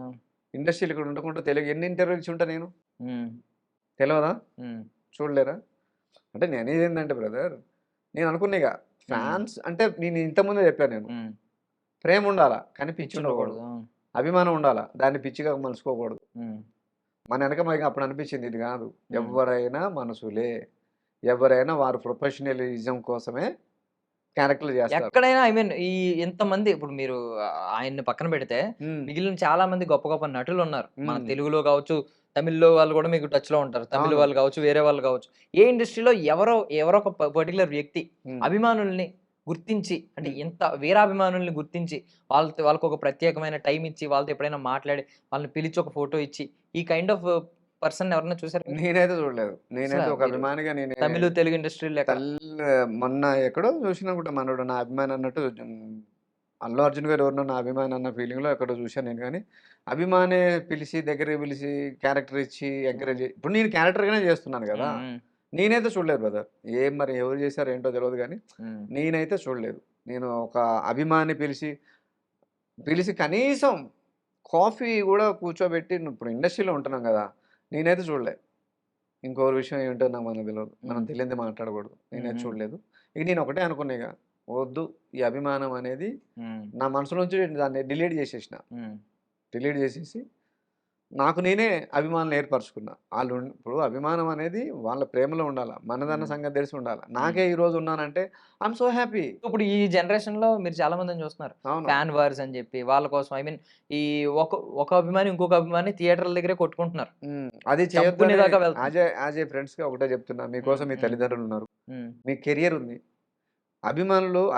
Speaker 4: ఇండస్ట్రీలో ఇక్కడ ఉండకుండా ఎన్ని ఇంటర్వ్యూస్ ఉంటా నేను, తెలియదా? చూడలేరా? అంటే నేను అనేది ఏంటంటే బ్రదర్, నేను అనుకున్నాగా ఫ్యాన్స్ అంటే నేను ఇంతకుముందే చెప్పాను, నేను ప్రేమ ఉండాలా కానీ పిచ్చి ఉండకూడదు, అభిమానం ఉండాలా దాన్ని పిచ్చిగా మలుచుకోకూడదు. మన వెనక మనకి అప్పుడు అనిపించింది ఇది కాదు, ఎవరైనా మనసులే, ఎవరైనా వారు ప్రొఫెషనలిజం కోసమే క్యారెక్టర్లు చేస్తారు.
Speaker 3: ఎక్కడైనా ఐ మీన్ ఈ ఇంతమంది ఇప్పుడు మీరు ఆయన్ని పక్కన పెడితే
Speaker 4: హ్మ్.
Speaker 3: మిగిలిన చాలా మంది గొప్ప గొప్ప నటులు ఉన్నారు. మన
Speaker 4: హ్మ్.
Speaker 3: తెలుగులో కావచ్చు, తమిళ్‌లో వాళ్ళు కూడా మీకు టచ్‌లో ఉంటారు. తమిళ్
Speaker 4: అవును.
Speaker 3: వాళ్ళు కావచ్చు, వేరే వాళ్ళు కావచ్చు. ఏ ఇండస్ట్రీలో ఎవరో ఒక పర్టిక్యులర్ వ్యక్తి
Speaker 4: హ్మ్.
Speaker 3: అభిమానుల్ని గుర్తించి అంటే
Speaker 4: హ్మ్.
Speaker 3: ఇంత వీరాభిమానుల్ని గుర్తించి వాళ్ళకొక ప్రత్యేకమైన టైమ్ ఇచ్చి, వాళ్ళతో ఎప్పుడైనా మాట్లాడి, వాళ్ళని పిలిచి ఒక ఫోటో ఇచ్చి, ఈ కైండ్ ఆఫ్ పర్సన్ ఎవరైనా చూసారా మీరు?
Speaker 4: నేనైతే చూడలేదు.
Speaker 3: అసల
Speaker 4: నేనైతే ఒక
Speaker 3: మీరు
Speaker 4: అభిమానిగా
Speaker 3: తమిళ్, తెలుగు ఇండస్ట్రీలో ఎక్కడ?
Speaker 4: మొన్న ఎక్కడో చూసిననుకుంటా మనోడు నా అభిమాని అన్నట్టు అల్లు అర్జున్ గారు ఎవరినో నా అభిమాని అన్న ఫీలింగ్‌లో ఎక్కడో చూశాను నేను గానీ, అభిమానే పిలిచి దగ్గరికి పిలిచి క్యారెక్టర్ ఇచ్చి ఎంకరేజ్ ఇప్పుడు నేను క్యారెక్టర్‌గానే చేస్తున్నాను గదా!
Speaker 3: హ్మ్. హ్మ్.
Speaker 4: నేనైతే చూడలేదు బ్రదర్. మరి ఎవరు చేశారో ఏంటో తెలవదు గానీ,
Speaker 3: హ్మ్.
Speaker 4: నేనైతే చూడలేదు. నేను ఒక అభిమాని పిలిచి కనీసం కాఫీ గూడా కూర్చోబెట్టి ఇప్పుడు ఇండస్ట్రీలో ఉంటున్నాం గదా! నేనైతే చూడలే. ఇంకొకరి విషయం ఏంటో మనకు తెలవదు. మనం
Speaker 3: హ్మ్.
Speaker 4: తెలియంది మాట్లాడకూడదు.
Speaker 3: హ్మ్.
Speaker 4: నేనైతే
Speaker 3: హ్మ్.
Speaker 4: చూడలేదు. ఇక నేను ఒకటే అనుకున్నా ఇగ. వద్దు ఈ అభిమానం అనేది
Speaker 3: హ్మ్.
Speaker 4: నా మనసులోంచి దాన్ని డిలీట్ చేసేసిన.
Speaker 3: హ్మ్.
Speaker 4: డిలీట్ చేసేసి నాకు నేనే అభిమానులు ఏర్పరచుకున్నా. ఇప్పుడు అభిమానం అనేది వాళ్ళ ప్రేమలో ఉండాల. మనదన్న
Speaker 3: హ్మ్.
Speaker 4: సంగతి తెలిసి ఉండాల.
Speaker 3: హ్మ్.
Speaker 4: నాకే ఈరోజు ఉన్నానంటే ఐ యామ్ సో హ్యాపీ.
Speaker 3: ఇప్పుడు ఈ జనరేషన్‌లో మీరు చాలా మందిని చూస్తున్నారు.
Speaker 4: అవును.
Speaker 3: ఫ్యాన్ వార్స్ అని చెప్పి వాళ్ళ కోసం ఐ మీన్ ఈ ఒక ఒక అభిమాని ఇంకొక అభిమాని థియేటర్ల దగ్గరే కొట్టుకుంటున్నారు.
Speaker 4: అది చేయొద్దనే
Speaker 3: చంపుకునేదాకా వెళ్తుంది.
Speaker 4: యాజ్ ఏ ఫ్రెండ్స్‌గా ఒకటే చెప్తున్నా.
Speaker 3: హ్మ్.
Speaker 4: మీకోసం మీ
Speaker 3: హ్మ్.
Speaker 4: తల్లిదండ్రులున్నారు.
Speaker 3: హ్మ్.
Speaker 4: మీ కెరియర్ ఉంది.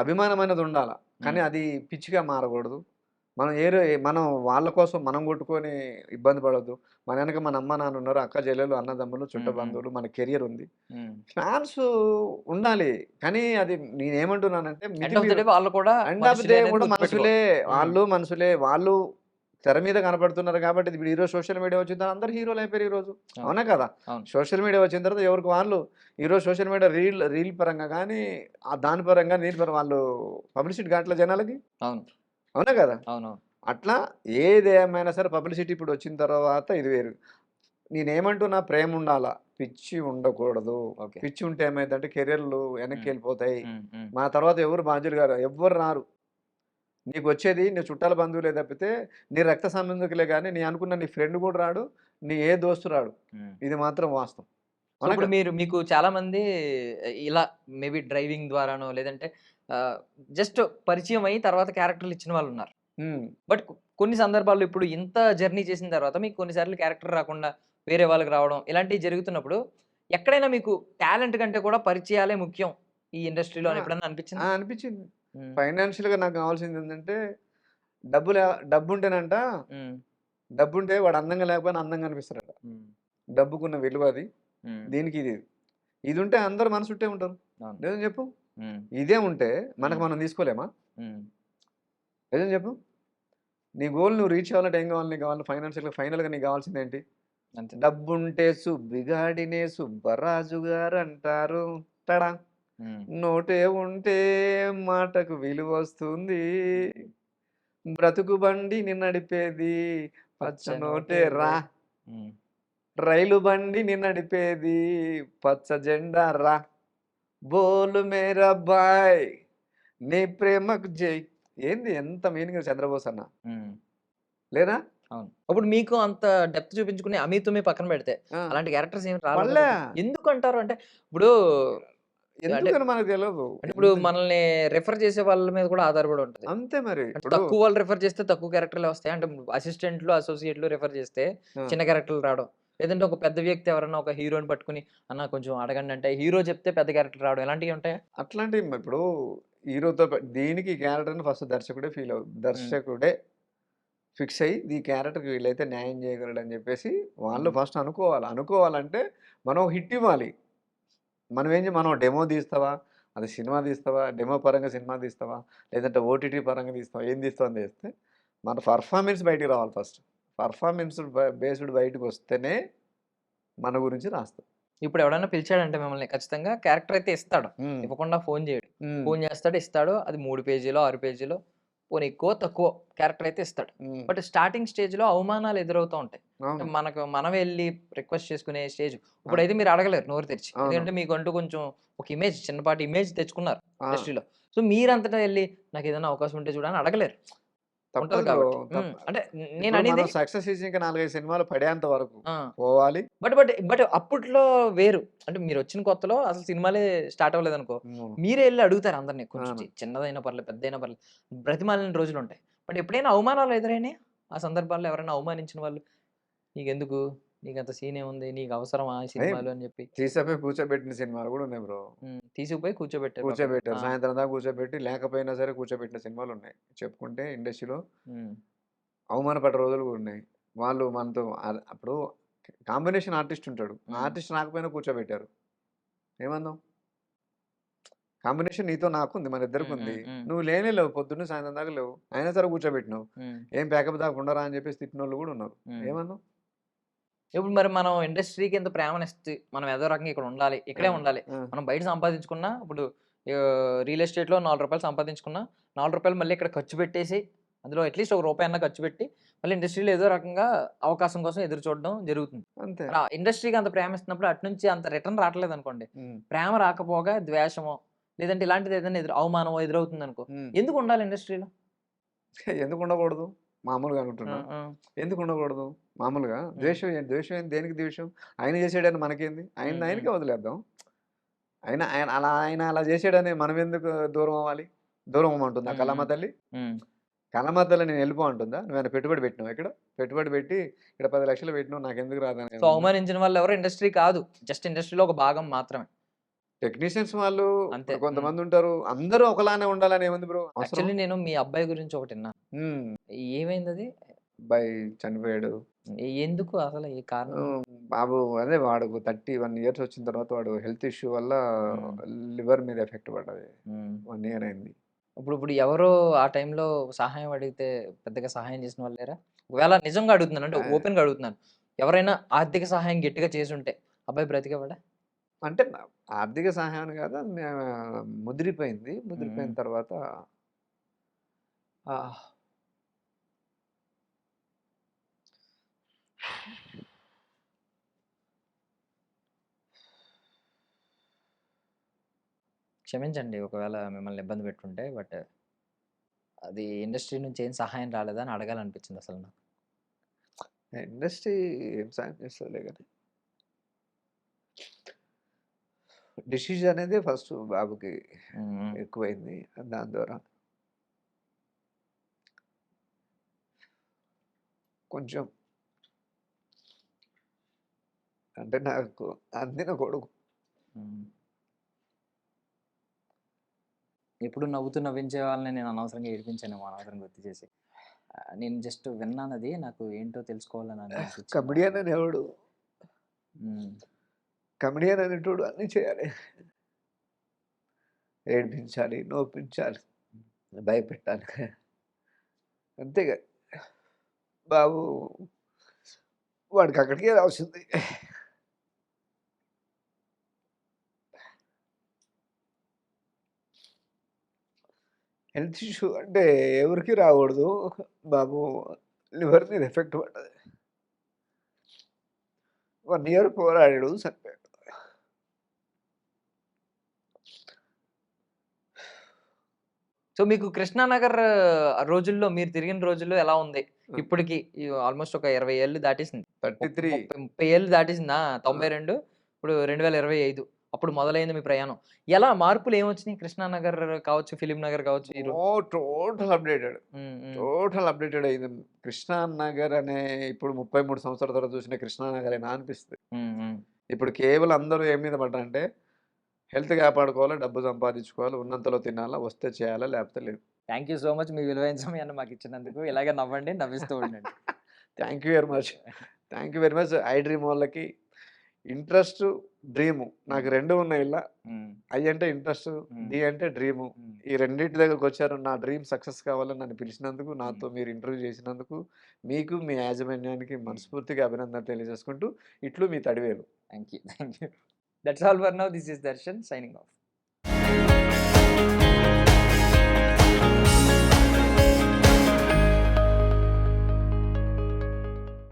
Speaker 4: అభిమానం అనేది ఉండాల. కానీ
Speaker 3: హ్మ్.
Speaker 4: అది పిచ్చిగా మారకూడదు. మనం వాళ్ళ కోసం మనం కొట్టుకొని ఇబ్బంది పడొద్దు. మన వెనక మన అమ్మ, నాన్న ఉన్నారు. అక్క, చెల్లెలు, అన్నదమ్ములు, చుట్ట
Speaker 3: హ్మ్. హ్మ్.
Speaker 4: బంధువులు, మన కెరియర్ ఉంది.
Speaker 3: హ్మ్.
Speaker 4: ఫ్యాన్స్ ఉండాలి. కానీ అది నేనేమంటున్నానంటే
Speaker 3: ఎండ్ ఆఫ్ ద
Speaker 4: మితిమీర
Speaker 3: డే వాళ్ళు కూడా
Speaker 4: ఎండ్ ఆఫ్
Speaker 3: మనుషులే
Speaker 4: డే
Speaker 3: అనేది
Speaker 4: కూడా
Speaker 3: గుర్తుపెట్టుకోవాలి. హ్మ్.
Speaker 4: మనుషులే. వాళ్ళు తెర మీద కనపడుతున్నారు కాబట్టి ఇప్పుడు ఈరోజు సోషల్ మీడియా వచ్చిన తర్వాత అందరూ హీరోలు అయిపోయారు ఈరోజు.
Speaker 3: అవును.
Speaker 4: అవునా కదా!
Speaker 3: అవును.
Speaker 4: సోషల్ మీడియా వచ్చిన తర్వాత ఎవరికి వాళ్ళు ఈరోజు సోషల్ మీడియా రీల్ పరంగా గానీ, దాని పరంగా దీని పరంగా వాళ్ళు పబ్లిసిటీ కావట్లే జనాలకి.
Speaker 3: అవును.
Speaker 4: అవునా కదా!
Speaker 3: అవునవును.
Speaker 4: అట్లా ఏదేమైనా సరే పబ్లిసిటీ ఇప్పుడు వచ్చిన తర్వాత ఇది వేరు. నేనేమంటున్నా ప్రేముండాల. పిచ్చి ఉండకూడదు.
Speaker 3: ఓకే.
Speaker 4: పిచ్చి ఉంటే ఏమైద్దంటే కెరియర్‌లు
Speaker 3: హ్మ్.
Speaker 4: వెనక్కెళ్ళిపోతాయి.
Speaker 3: హ్మ్. హ్మ్.
Speaker 4: మన తర్వాత ఎవరు బాధ్యులు గారు. ఎవ్వరు రారు. నీకొచ్చేది నీ చుట్టాల బంధువులే తప్పితే, నీ రక్త సంబంధికులే గాని, అనుకున్న నీ ఫ్రెండ్ గూడా రాడు. నీ ఏ దోస్తు రాడు.
Speaker 3: హ్మ్.
Speaker 4: ఇది మాత్రం వాస్తవం.
Speaker 3: సో,
Speaker 4: అవునా
Speaker 3: ఇప్పుడు
Speaker 4: కదా!
Speaker 3: మీకు చాలా మంది ఇలా మేబీ డ్రైవింగ్ ద్వారానో లేదంటే ఆహ్, జస్ట్ పరిచయం అయ్యి తర్వాత క్యారెక్టర్‌లు ఇచ్చిన వాళ్ళున్నారు.
Speaker 4: హ్మ్.
Speaker 3: బట్ కొన్ని సందర్భాల్లో ఇప్పుడు ఇంత జర్నీ చేసిన తర్వాత మీకు కొన్ని సార్లు క్యారెక్టర్ రాకుండా వేరే వాళ్ళకి రావడం ఇలాంటివి జరుగుతున్నప్పుడు ఎక్కడైనా మీకు టాలెంట్ కంటే కూడా పరిచయాలే ముఖ్యం ఈ ఇండస్ట్రీలో
Speaker 4: ఆ!
Speaker 3: అని ఎప్పుడన్నా
Speaker 4: ఆ!
Speaker 3: అనిపించిందా?
Speaker 4: అనిపిచ్చింది.
Speaker 3: హ్మ్.
Speaker 4: ఫైనాన్షియల్‌గా నాకు గావాల్సిందేంటంటే, డబ్బుంటేనంట
Speaker 3: హ్మ్.
Speaker 4: డబ్బుంటే వాడు అందంగా లేకపోయినా అందంగా కనిపిస్తాడట.
Speaker 3: హ్మ్.
Speaker 4: డబ్బుకున్న విలువ అది.
Speaker 3: హ్మ్.
Speaker 4: దీనికి ఇది. ఇదుంటే అందరూ మన చుట్టే ఉంటారు.
Speaker 3: అవును.
Speaker 4: నిజం చెప్పు.
Speaker 3: హ్మ్.
Speaker 4: ఇదే ఉంటే మనకు
Speaker 3: హ్మ్.
Speaker 4: మనం తీసుకోలేమా?
Speaker 3: హ్మ్.
Speaker 4: నిజం చెప్పు. నీ గోల్ నువ్వు రీచ్ అవ్వాలంటే ఏం గావాలి నీకు కావాలి ఫైనల్‌గా నీకు గావాల్సిందేంటి?
Speaker 3: అంతే.
Speaker 4: డబ్బుంటే సుబ్బిగాడినే సుబ్బరాజు గారంటారు. టడా!
Speaker 3: హ్మ్.
Speaker 4: నోటే ఉంటే మాటకు విలువొస్తుంది. బ్రతుకు బండిని నడిపేది పచ్చ నోటే
Speaker 3: పచ్చనోటేరా.
Speaker 4: రా.
Speaker 3: హ్మ్.
Speaker 4: రైలు బండిని నడిపేది పచ్చ జెండా రా. బోలు మేరా భాయ్ నీ ప్రేమకు జై. ఏంది ఎంత మీనింగ్ చంద్రబోస్ అన్న.
Speaker 3: హ్మ్.
Speaker 4: లేదా?
Speaker 3: అవును. అప్పుడు మీకు అంత డెప్త్ చూపించుకుని 'అమీ తుమీ' పక్కన పెడితే,
Speaker 4: ఆ!
Speaker 3: అలాంటి క్యారెక్టర్స్ ఏమి రాలేదా
Speaker 4: పడలే.
Speaker 3: మీకు? ఎందుకంటారు? అంటే ఇప్పుడు అంటే,
Speaker 4: ఎందుకని మనకు తెలవదు.
Speaker 3: అంటే ఇప్పుడు మనల్ని రిఫర్ చేసే వాళ్ళ మీద కూడా ఆధారపడి ఉంటది.
Speaker 4: అంతే మరి.
Speaker 3: అంటే
Speaker 4: ఇప్పుడు
Speaker 3: తక్కువ వాళ్ళు రిఫర్ చేస్తే తక్కువ క్యారెక్టర్‌లే వస్తాయి. అంటే అసిస్టెంట్‌లు, అసోసియేట్‌లు రిఫర్ చేస్తే
Speaker 4: ఆ!
Speaker 3: చిన్న క్యారెక్టర్‌లు రావడం. లేదంటే ఒక పెద్ద వ్యక్తి ఎవరన్నా ఒక హీరోని పట్టుకొని అన్న కొంచెం అడగండి అంటే హీరో చెప్తే పెద్ద క్యారెక్టర్ రావడం ఇలాంటివి ఉంటాయా?
Speaker 4: అట్లాంటివి ఇప్పుడు హీరోతో దీనికి ఈ క్యారెక్టర్‌ని ఫస్ట్
Speaker 3: హ్మ్.
Speaker 4: దర్శకుడే ఫిక్స్ అయ్యి, ఈ క్యారెక్టర్‌కి వీళ్ళైతే న్యాయం చేయగలడని చెప్పేసి వాళ్ళు
Speaker 3: హ్మ్.
Speaker 4: ఫస్ట్ అనుకోవాలి. అనుకోవాలంటే మనం ఒక హిట్ ఇవ్వాలి. మనం డెమో తీస్తావా? అది సినిమా తీస్తావా? డెమో పరంగా సినిమా తీస్తావా? లేదంటే ఓటీటీ పరంగా తీస్తావా? ఏం తీస్తావు అని చేస్తే, మన పెర్ఫార్మన్స్ బయటికి రావాలి ఫస్ట్. పెర్ఫార్మన్స్ బేస్డ్ బయటకొస్తేనే మన గురించి రాస్తాం.
Speaker 3: ఇప్పుడు ఎవడైనా పిలిచాడంటే మిమ్మల్ని ఖచ్చితంగా క్యారెక్టర్ అయితే ఇస్తాడు.
Speaker 4: హ్మ్.
Speaker 3: ఇవ్వకుండా ఫోను చేయడు.
Speaker 4: హ్మ్.
Speaker 3: ఫోను చేస్తాడు, ఇస్తాడు. అది 3 పేజీలో, 6 పేజీలో పోనీ ఎక్కువ, తక్కువ క్యారెక్టర్ అయితే ఇస్తాడు.
Speaker 4: హ్మ్.
Speaker 3: బట్ స్టార్టింగ్ స్టేజ్‌లో అవమానాలు ఎదురవుతూ ఉంటాయి. అంటే
Speaker 4: అవును.
Speaker 3: మనం వెళ్లి రిక్వెస్ట్ చేసుకునే స్టేజ్.
Speaker 4: ఆ!
Speaker 3: ఇప్పుడైతే మీరు అడగలేరు నోరు తెరిచి.
Speaker 4: అవును.
Speaker 3: ఎందుకంటే మీకంటూ కొంచెం ఒక ఇమేజ్ చిన్నపాటి ఇమేజ్ తెచ్చుకున్నారు
Speaker 4: ఆ!
Speaker 3: ఇండస్ట్రీలో. సో, మీరంతటా ఎళ్లి నాకేదైనా అవకాశం ఉంటే చూడు అని అడగలేరు. ఉంటది
Speaker 4: తప్పదు బ్రో.
Speaker 3: కాబట్టి. అంటే నేను
Speaker 4: ఇప్పుడు
Speaker 3: అనేది
Speaker 4: మనం సక్సెస్ ఇచ్చి ఇంకా 4, 5 సినిమాలు పడేంత వరకు పోవాలి.
Speaker 3: బట్ అప్పట్లో వేరు. అంటే మీరొచ్చిన కొత్తలో అసలు సినిమాలే స్టార్ట్ అవ్వలేదనుకో,
Speaker 4: హ్మ్.
Speaker 3: మీరే ఎళ్లి అడుగుతారు అందరిని. కొంచెం
Speaker 4: అవును.
Speaker 3: చిన్నదైనా పర్లేదు, పెద్దయినా పర్లేదు. బ్రతిమాలిన రోజులుంటాయి. బట్ ఎప్పుడైనా అవమానాలు ఎదురైనాయా? ఆ సందర్భాల్లో ఎవరైనా అవమానించిన వాళ్ళు? "నీకెందుకు? నీకంత సీనేముంది? నీకు అవసరమా ఈ
Speaker 4: ఏయ్!
Speaker 3: సినిమాలు" అని చెప్పి.
Speaker 4: తీసపోయి కూర్చోబెట్టిన సినిమాలు గూడా ఉన్నాయి బ్రో.
Speaker 3: తీసుకుపోయి కూర్చోబెట్టారు పాపం.
Speaker 4: కూర్చోబెట్టారు. సాయంత్రం దాకా కూర్చోబెట్టి లేకపోయినా సరే కూర్చోబెట్టిన సినిమాలున్నాయి. చెప్పుకుంటే ఇండస్ట్రీలో
Speaker 3: హ్మ్.
Speaker 4: అవమానపడ్డ రోజులు గూడా ఉన్నాయి. వాళ్ళు మనతో అప్పుడు కాంబినేషన్ ఆర్టిస్ట్ ఉంటాడు. ఆ
Speaker 3: హ్మ్.
Speaker 4: ఆర్టిస్ట్ రాకపోయినా కూర్చోబెట్టారు. ఏమందాం? కాంబినేషన్ నీతో నాకుంది. మన
Speaker 3: హ్మ్.
Speaker 4: ఇద్దరికుంది.
Speaker 3: హ్మ్. హ్మ్.
Speaker 4: నువ్వు లేనే లేవు. పొద్దున్న సాయంత్రం దాకా లేవు. అయినా సరే కూర్చోబెట్టినావు.
Speaker 3: హ్మ్.
Speaker 4: ఏం ప్యాకప్ దాకా ఉండరా అని చెప్పేసి తిట్టినోళ్ళు గూడా ఉన్నారు.
Speaker 3: హ్మ్.
Speaker 4: ఏమన్నావు?
Speaker 3: ఇప్పుడు మరి మనం ఇండస్ట్రీకి ఇంత ప్రేమనిస్తే, మనం ఏదో రకంగా ఇక్కడ ఉండాలి.
Speaker 4: ఆ!
Speaker 3: ఇక్కడే ఉండాలి.
Speaker 4: ఆ!
Speaker 3: మనం బయట సంపాదించుకున్నా ఇప్పుడు రియల్ ఎస్టేట్‌లో రూ. 4 సంపాదించుకున్నా, రూ. 4 మళ్ళీ ఇక్కడ ఖర్చు పెట్టేసి, అందులో అట్‌లీస్ట్ ఒక రూపాయన్నా ఖర్చు పెట్టి, మళ్ళీ ఇండస్ట్రీలో ఏదో రకంగా అవకాశం కోసం ఎదురు చూడడం జరుగుతుంది.
Speaker 4: అంతే.
Speaker 3: మరి ఆ ఇండస్ట్రీకి అంత ప్రేమిస్తున్నప్పుడు అటునుంచి అంత రిటర్న్ రావట్లేదనుకోండి.
Speaker 4: హ్మ్.
Speaker 3: ప్రేమ రాకపోగా ద్వేషమో, లేదంటే ఇలాంటిది ఏదైనా అవమానమో ఎదురవుతుందనుకో,
Speaker 4: హ్మ్.
Speaker 3: ఎందుకు ఉండాలి ఇండస్ట్రీలో?
Speaker 4: ఎందుకు ఉండకూడదు? మామూలుగా
Speaker 3: ఆ!
Speaker 4: అంటున్నా.
Speaker 3: ఆ!
Speaker 4: ఎందుకు ఉండకూడదు? మామూలుగా
Speaker 3: హ్మ్.
Speaker 4: ద్వేషం ఏంది? దేనికి ద్వేషం? ఆయన చేసాడని మనకేంది?
Speaker 3: హ్మ్. హ్మ్.
Speaker 4: ఆయనకే వదిలేద్దాం. ఆయన అలా చేసాడని మనం ఎందుకు దూరం అవ్వాలి? దూరం అవ్వమంటుందా
Speaker 3: హ్మ్.
Speaker 4: కళామ
Speaker 3: హ్మ్.
Speaker 4: తల్లి?
Speaker 3: హ్మ్.
Speaker 4: కళామ తల్లి నేను వెళ్ళిపో అంటుందా? నువ్వేమైనా పెట్టుబడి పెట్టినావా ఇక్కడ? పెట్టుబడి పెట్టి ఇక్కడ 10,00,000 పెట్టినావు నాకెందుకు రాదని
Speaker 3: సో,
Speaker 4: ఏమన్నా?
Speaker 3: అవమానించిన వాళ్ళెవరు ఇండస్ట్రీ కాదు. జస్ట్ ఇండస్ట్రీలో ఒక భాగం మాత్రమే.
Speaker 4: టెక్నీషియన్స్ వాళ్ళు
Speaker 3: అంతే.
Speaker 4: ఇప్పుడు కొంతమందుంటారు. అందరూ ఒకలానే ఉండాలని ఏముంది బ్రో? అవసరమా?
Speaker 3: యాక్చువల్లీ నేను మీ అబ్బాయి గురించి ఒకటిన్నాను.
Speaker 4: హ్మ్.
Speaker 3: ఏమైందది?
Speaker 4: అబ్బాయి చనిపోయాడు.
Speaker 3: ఎందుకు అసలు ఏ కారణం ఏంటి?
Speaker 4: బాబు అదే వాడు 31 ఇయర్స్ వచ్చిన తర్వాత వాడు హెల్త్ ఇష్యూ వల్ల
Speaker 3: హ్మ్.
Speaker 4: లివర్ మీద ఎఫెక్ట్ పడ్డది.
Speaker 3: హ్మ్.
Speaker 4: 1 ఇయర్ అయింది.
Speaker 3: ఇప్పుడు ఎవరో ఆ టైంలో సహాయం అడిగితే పెద్దగా సహాయం చేసిన వాళ్ళు లేరా? ఒకవేళ నిజంగా అడుగుతున్నాను. అంటే
Speaker 4: ఆహ్,
Speaker 3: ఓపెన్‌గా అడుగుతున్నాను. ఎవరైనా ఆర్థిక సహాయం గట్టిగా చేసుంటే అబ్బాయి బ్రతికేవాడా?
Speaker 4: అంటే ఆర్థిక సహాయం అని కాదు. ముదిరిపోయింది.
Speaker 3: హ్మ్.
Speaker 4: ముదిరిపోయిన
Speaker 3: హ్మ్.
Speaker 4: తర్వాత ఆహ్,
Speaker 3: క్షమించండి ఒకవేళ మిమ్మల్ని ఇబ్బంది పెట్టుంటే. బట్ అది ఇండస్ట్రీ నుంచి ఏం సహాయం రాలేదా అని అడగాలనిపించిందసలు నాకు.
Speaker 4: ఇండస్ట్రీ ఏం సాయం చేస్తదిలే గాని. డిసీజ్ అనేది ఫస్ట్ బాబుకి
Speaker 3: హ్మ్. హ్మ్.
Speaker 4: ఎక్కువైంది. దాని ద్వారా కొంచెం అంటే నాకు అందిన కొడుకు.
Speaker 3: హ్మ్. ఎప్పుడు నవ్వుతూ నవ్వించే వాళ్ళని నేను అనవసరంగా ఏడిపించానేమో అనవసరంగా గుర్తు చేసి. నేను జస్ట్ విన్నానది. నాకు ఏంటో తెలుసుకోవాలని అనిపించింది
Speaker 4: కమెడియన్
Speaker 3: అనమాట.
Speaker 4: అనేవాడు
Speaker 3: హ్మ్.
Speaker 4: కమెడియన్ అనేటోడు అన్నీ చేయాలి. ఏడిపించాలి, నవ్వించాలి, భయపెట్టాలి. అంతేగా బాబు వాడికి అక్కడికే రావాల్సింది. హెల్త్ ఇష్యూ అంటే ఎవరికీ రాకూడదు. బాబు లివర్ మీద ఎఫెక్ట్ పడ్డది. 1 ఇయర్ పోరాడాడు చనిపోయాడు.
Speaker 3: సో, మీకు కృష్ణానగర్ రోజుల్లో మీరు తిరిగిన రోజుల్లో ఎలా ఉంది? ఇప్పటికి ఆల్‌మోస్ట్ ఒక 20 ఏళ్ళు దాటేసింది.
Speaker 4: 33
Speaker 3: 30 ఏళ్ళు దాటేసిందా?
Speaker 4: ఆ!
Speaker 3: 92 ఇప్పుడు 2025 అప్పుడు మొదలైంది మీ ప్రయాణం. ఎలా మార్పులు ఏమొచ్చినాయి? కృష్ణానగర్ కావచ్చు, ఫిల్మ్ నగర్ కావచ్చు
Speaker 4: టోటల్ అప్‌డేటెడ్.
Speaker 3: హ్మ్. హ్మ్.
Speaker 4: టోటల్ అప్‌డేటెడ్ అయింది. కృష్ణానగర్ అనే ఇప్పుడు 33 సంవత్సరాల తర్వాత చూసిన కృష్ణానగరేనా అనిపిస్తది.
Speaker 3: హ్మ్. హ్మ్.
Speaker 4: ఇప్పుడు కేవలం అందరూ ఏం మీద పడ్డారంటే హెల్త్ కాపాడుకోవాలా, డబ్బు సంపాదించుకోవాలి, ఉన్నంతలో తినాలా, వస్తే చేయాలా లేకపోతే లేదు.
Speaker 3: థాంక్ యూ సో మచ్ మీ విలువైన సమయాన్ని మాకిచ్చినందుకు. ఇలాగే నవ్వండి, నవ్విస్తూ ఉండండి.
Speaker 4: Thank you very much. Thank you very much. I dream వాళ్ళకి ఇంట్రెస్ట్, డ్రీము నాకు
Speaker 3: హ్మ్.
Speaker 4: 2 ఉన్నాయి ఇలా.
Speaker 3: హ్మ్.
Speaker 4: ఐ అంటే ఇంట్రెస్ట్,
Speaker 3: హ్మ్.
Speaker 4: డి అంటే డ్రీము.
Speaker 3: హ్మ్.
Speaker 4: ఈ రెండిటి దగ్గరకొచ్చారు. నా డ్రీమ్ సక్సెస్ కావాలని నన్ను పిలిచినందుకు,
Speaker 3: హ్మ్.
Speaker 4: నాతో మీరు ఇంటర్వ్యూ చేసినందుకు, మీకు మీ యాజమాన్యానికి
Speaker 3: హ్మ్.
Speaker 4: మనస్ఫూర్తిగా అభినందనలు తెలియజేసుకుంటూ, ఇట్లు మీ Tadivelu.
Speaker 3: Thank you. Thank you. That's all for now. This is Darshan signing of.